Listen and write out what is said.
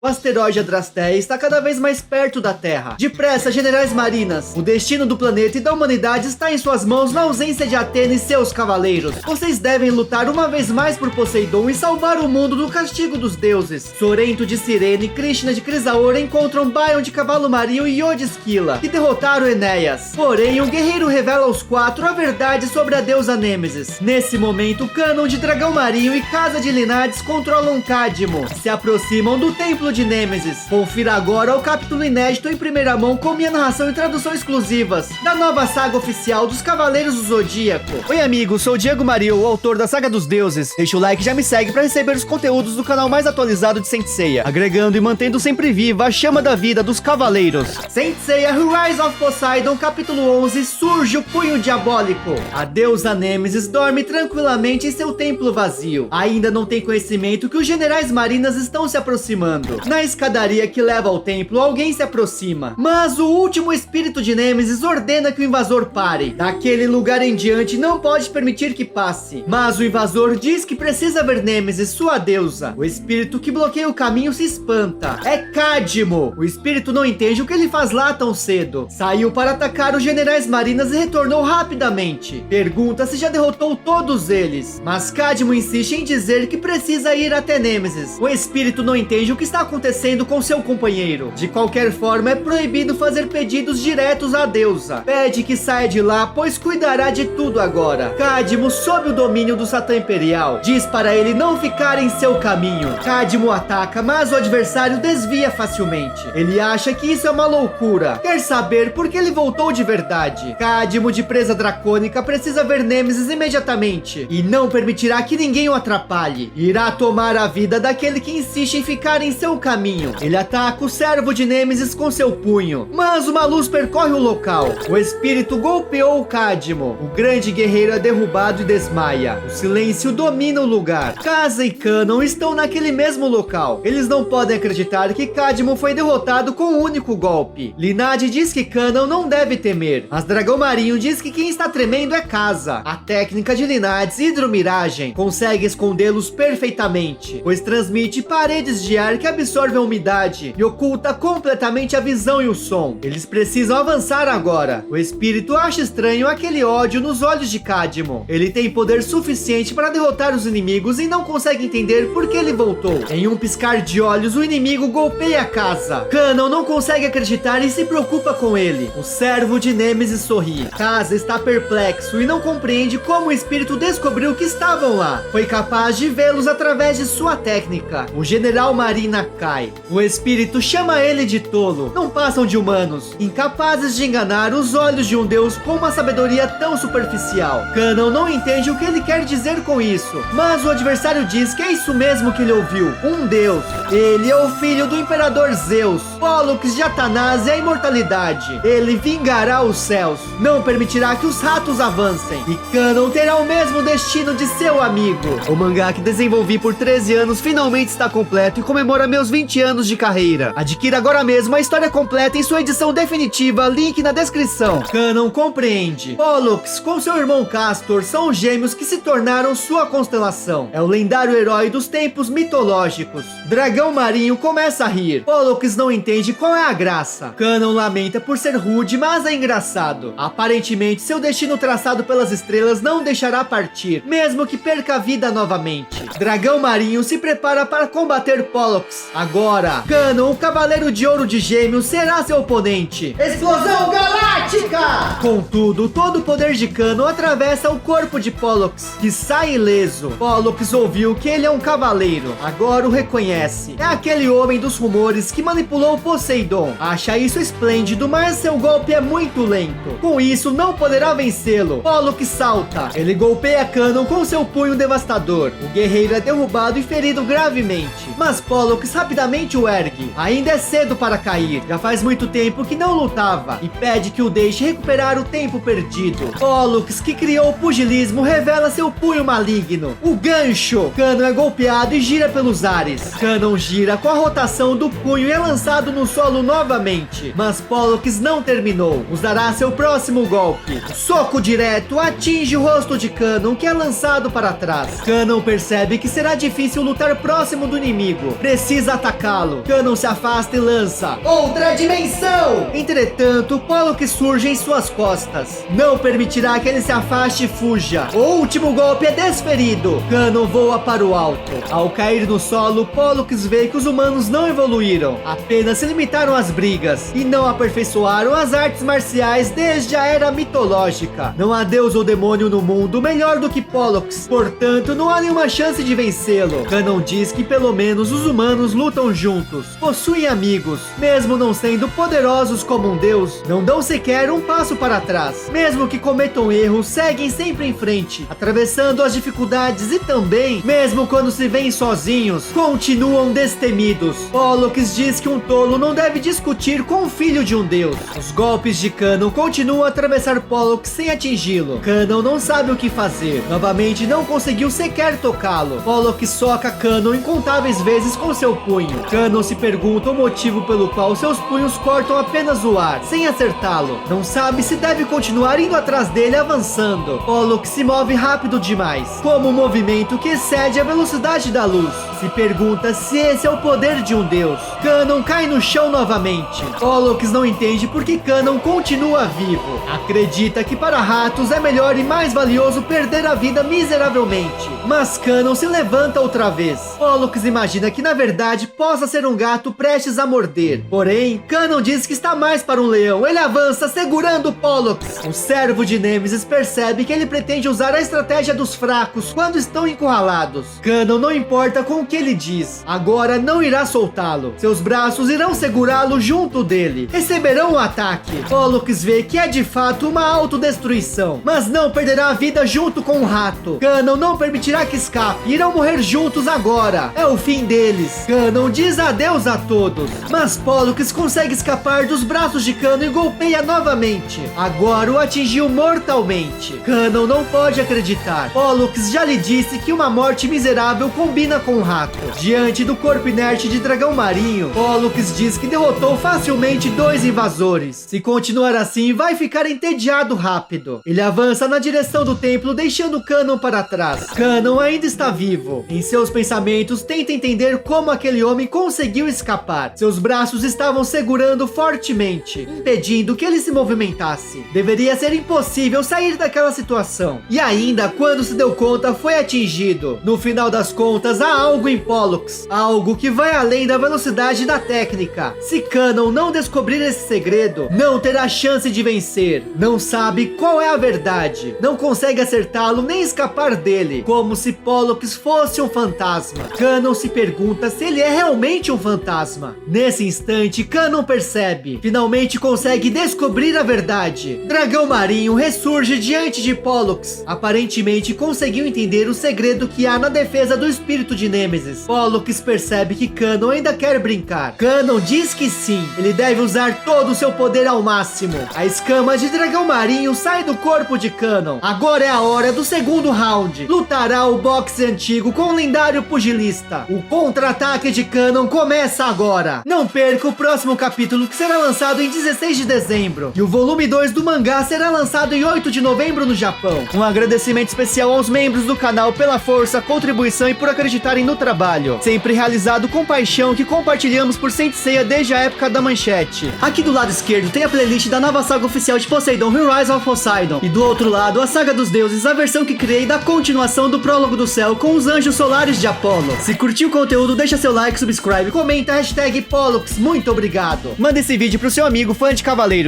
O asteroide Adrastea está cada vez mais perto da Terra. Depressa, generais marinas! O destino do planeta e da humanidade está em suas mãos na ausência de Atena e seus cavaleiros. Vocês devem lutar uma vez mais por Poseidon e salvar o mundo do castigo dos deuses. Sorento de Cirene, Krishna de Crisaora encontram Bion de Cavalo Marinho e Iô de Esquila, que derrotaram Enéas. Porém, o guerreiro revela aos quatro a verdade sobre a deusa Nêmesis. Nesse momento, Cânon de Dragão Marinho e Casa de Linades controlam Cadmo. Se aproximam do templo de Nêmesis. Confira agora o capítulo inédito em primeira mão com minha narração e tradução exclusivas da nova saga oficial dos Cavaleiros do Zodíaco. Oi amigos, sou o Diego Mario, o autor da Saga dos Deuses. Deixa o like e já me segue para receber os conteúdos do canal mais atualizado de Saint Seiya, agregando e mantendo sempre viva a chama da vida dos Cavaleiros. Saint Seiya Rise of Poseidon, capítulo 11, surge o punho diabólico. A deusa Nêmesis dorme tranquilamente em seu templo vazio. Ainda não tem conhecimento que os generais marinas estão se aproximando. Na escadaria que leva ao templo, alguém se aproxima. Mas o último espírito de Nêmesis ordena que o invasor pare. Daquele lugar em diante não pode permitir que passe. Mas o invasor diz que precisa ver Nêmesis, sua deusa. O espírito que bloqueia o caminho se espanta. É Cadmo. O espírito não entende o que ele faz lá tão cedo. Saiu para atacar os generais marinas e retornou rapidamente. Pergunta se já derrotou todos eles. Mas Cadmo insiste em dizer que precisa ir até Nêmesis. O espírito não entende o que está acontecendo com seu companheiro. De qualquer forma, é proibido fazer pedidos diretos à deusa. Pede que saia de lá, pois cuidará de tudo agora. Cadmo, sob o domínio do Satã Imperial, diz para ele não ficar em seu caminho. Cadmo ataca, mas o adversário desvia facilmente. Ele acha que isso é uma loucura. Quer saber por que ele voltou de verdade. Cadmo, de presa dracônica, precisa ver Nêmesis imediatamente e não permitirá que ninguém o atrapalhe. Irá tomar a vida daquele que insiste em ficar em seu caminho. Ele ataca o servo de Nêmesis com seu punho, mas uma luz percorre o local. O espírito golpeou Cadmo. O grande guerreiro é derrubado e desmaia. O silêncio domina o lugar. Casa e Cânon estão naquele mesmo local. Eles não podem acreditar que Cadmo foi derrotado com um único golpe. Linade diz que Cânon não deve temer, mas Dragão Marinho diz que quem está tremendo é Casa. A técnica de Linades, Hidromiragem, consegue escondê-los perfeitamente, pois transmite paredes de ar que absorve a umidade e oculta completamente a visão e o som. Eles precisam avançar agora. O espírito acha estranho aquele ódio nos olhos de Cadmo. Ele tem poder suficiente para derrotar os inimigos e não consegue entender por que ele voltou. Em um piscar de olhos, o inimigo golpeia a Casa. Cânon não consegue acreditar e se preocupa com ele. O servo de Nêmesis sorri. Casa está perplexo e não compreende como o espírito descobriu que estavam lá. Foi capaz de vê-los através de sua técnica. O general Marina cai. O espírito chama ele de tolo. Não passam de humanos, incapazes de enganar os olhos de um deus com uma sabedoria tão superficial. Cânon não entende o que ele quer dizer com isso, mas o adversário diz que é isso mesmo que ele ouviu. Um deus. Ele é o filho do imperador Zeus. Pollux de Atanás e a imortalidade. Ele vingará os céus. Não permitirá que os ratos avancem. E Cânon terá o mesmo destino de seu amigo. O mangá que desenvolvi por 13 anos finalmente está completo e comemora meus 20 anos de carreira. Adquira agora mesmo a história completa em sua edição definitiva, link na descrição. Cânon compreende. Pollux com seu irmão Castor são gêmeos que se tornaram sua constelação. É o lendário herói dos tempos mitológicos. Dragão Marinho começa a rir. Pollux não entende qual é a graça. Cânon lamenta por ser rude, mas é engraçado. Aparentemente, seu destino traçado pelas estrelas não deixará partir, mesmo que perca a vida novamente. Dragão Marinho se prepara para combater Pollux. Agora, Cânon, o Cavaleiro de Ouro de Gêmeos, será seu oponente. Explosão Galáctica! Contudo, todo o poder de Cânon atravessa o corpo de Pollux, que sai ileso. Pollux ouviu que ele é um cavaleiro. Agora o reconhece. É aquele homem dos rumores que manipulou Poseidon. Acha isso esplêndido, mas seu golpe é muito lento. Com isso, não poderá vencê-lo. Pollux salta. Ele golpeia Cânon com seu punho devastador. O guerreiro é derrubado e ferido gravemente, mas Pollux rapidamente o ergue. Ainda é cedo para cair. Já faz muito tempo que não lutava e pede que o deixe recuperar o tempo perdido. Pollux, que criou o pugilismo, revela seu punho maligno, o gancho. Canon é golpeado e gira pelos ares. Canon gira com a rotação do punho e é lançado no solo novamente. Mas Pollux não terminou. Usará seu próximo golpe. O soco direto atinge o rosto de Canon, que é lançado para trás. Canon percebe que será difícil lutar próximo do inimigo. Precisa atacá-lo. Canon se afasta e lança outra dimensão. Entretanto, Pollux surge em suas costas. Não permitirá que ele se afaste e fuja. O último golpe é desferido. Canon voa para o alto. Ao cair no solo, Pollux vê que os humanos não evoluíram, apenas se limitaram às brigas e não aperfeiçoaram as artes marciais desde a era mitológica. Não há deus ou demônio no mundo melhor do que Pollux, portanto não há nenhuma chance de vencê-lo. Canon diz que pelo menos os humanos lutam juntos, possuem amigos, mesmo não sendo poderosos como um deus, não dão sequer um passo para trás. Mesmo que cometam erros, seguem sempre em frente, atravessando as dificuldades e também, mesmo quando se veem sozinhos, continuam destemidos. Pollux diz que um tolo não deve discutir com o filho de um deus. Os golpes de Canon continuam a atravessar Pollux sem atingi-lo. Canon não sabe o que fazer. Novamente não conseguiu sequer tocá-lo. Pollux soca Canon incontáveis vezes com seu punho. Canon se pergunta o motivo pelo qual seus punhos cortam apenas o ar, sem acertá-lo. Não sabe se deve continuar indo atrás dele avançando. Pollux se move rápido demais, como um movimento que excede a velocidade da luz. Se pergunta se esse é o poder de um deus. Canon cai no chão novamente. Pollux não entende porque Canon continua vivo. Acredita que para ratos é melhor e mais valioso perder a vida miseravelmente. Mas Canon se levanta outra vez. Pollux imagina que na verdade possa ser um gato prestes a morder. Porém, Canon diz que está mais para um leão. Ele avança segurando Pollux. O servo de Nemesis percebe que ele pretende usar a estratégia dos fracos quando estão encurralados. Canon não importa com o que ele diz. Agora não irá soltá-lo. Seus braços irão segurá-lo junto dele. Receberão um ataque. Pollux vê que é de fato uma autodestruição, mas não perderá a vida junto com o rato. Canon não permitirá que escape. Irão morrer juntos agora. É o fim deles. Canon diz adeus a todos, mas Pollux consegue escapar dos braços de Canon e golpeia novamente. Agora o atingiu mortalmente. Canon não pode acreditar. Pollux já lhe disse que uma morte miserável combina com o rato. Diante do corpo inerte de dragão marinho, Pollux diz que derrotou facilmente 2 invasores. Se continuar assim, vai ficar entediado rápido. Ele avança na direção do templo, deixando Canon para trás. Canon ainda está vivo. Em seus pensamentos, tenta entender como aquele homem conseguiu escapar. Seus braços estavam segurando fortemente, impedindo que ele se movimentasse. Deveria ser impossível sair daquela situação. E ainda, quando se deu conta, foi atingido. No final das contas, há algo em Pollux, algo que vai além da velocidade da técnica. Se Canon não descobrir esse segredo, não terá chance de vencer. Não sabe qual é a verdade, não consegue acertá-lo nem escapar dele, como se Pollux fosse um fantasma. Canon se pergunta se ele é realmente um fantasma. Nesse instante, Canon percebe, finalmente consegue descobrir a verdade. Dragão marinho ressurge diante de Pollux. Aparentemente conseguiu entender o segredo que há na defesa do espírito de Nemesis. Pollux percebe que Canon ainda quer brincar. Canon diz que sim, ele deve usar todo o seu poder ao máximo. A escama de dragão marinho sai do corpo de Canon. Agora é a hora do segundo round. Lutará o boxe antigo com o lendário pugilista. O contra-ataque de Canon começa agora. Não perca o próximo capítulo, que será lançado em 16 de dezembro. E o volume 2 do mangá será lançado em 8 de novembro no Japão. Um agradecimento especial aos membros do canal pela força, contribuição e por acreditarem no trabalho. Sempre realizado com paixão, que compartilhamos por Senseiya desde a época da manchete. Aqui do lado esquerdo tem a playlist da nova saga oficial de Poseidon, Rise of Poseidon. E do outro lado, a saga dos deuses, a versão que criei da continuação do prólogo do céu com os anjos solares de Apolo. Se curtiu o conteúdo, deixa seu like, subscribe, comenta, hashtag Pollux. Muito obrigado. Manda esse vídeo pro seu amigo fã de cavaleiros.